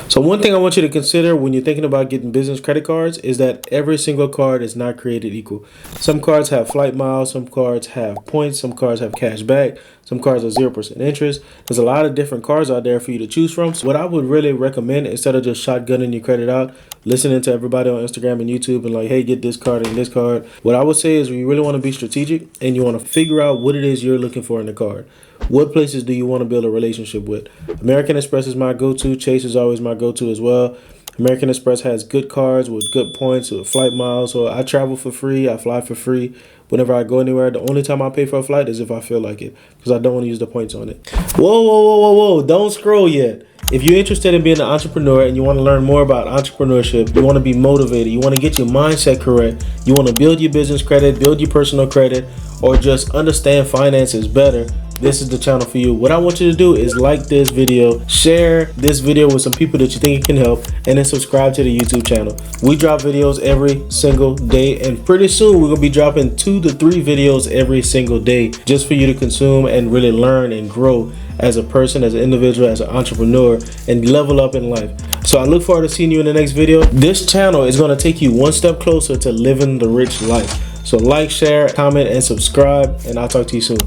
So one thing I want you to consider when you're thinking about getting business credit cards is that every single card is not created equal. Some cards have flight miles, some cards have points, some cards have cash back, some cards are 0% interest. There's a lot of different cards out there for you to choose from. So what I would really recommend, instead of just shotgunning your credit out, listening to everybody on Instagram and YouTube and like, hey, get this card and this card. What I would say is when you really want to be strategic and you want to figure out what it is you're looking for in the card. What places do you want to build a relationship with? American Express is my go-to. Chase is always my go-to as well. American Express has good cards with good points with flight miles. So I travel for free. I fly for free. Whenever I go anywhere, the only time I pay for a flight is if I feel like it, because I don't want to use the points on it. Whoa, whoa, whoa, whoa, whoa. Don't scroll yet. If you're interested in being an entrepreneur and you want to learn more about entrepreneurship, you want to be motivated, you want to get your mindset correct, you want to build your business credit, build your personal credit, or just understand finances better, this is the channel for you. What I want you to do is like this video, share this video with some people that you think it can help, and then subscribe to the YouTube channel. We drop videos every single day, and pretty soon we're gonna be dropping 2 to 3 videos every single day just for you to consume and really learn and grow as a person, as an individual, as an entrepreneur, and level up in life. So I look forward to seeing you in the next video. This channel is gonna take you one step closer to living the rich life. So like, share, comment, and subscribe, and I'll talk to you soon.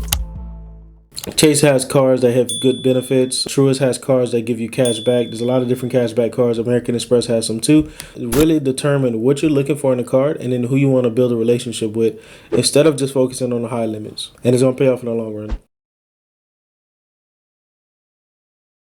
Chase has cards that have good benefits. Truist has cards that give you cash back. There's a lot of different cash back cards. American Express has some too. Really determine what you're looking for in a card and then who you want to build a relationship with instead of just focusing on the high limits. And it's going to pay off in the long run.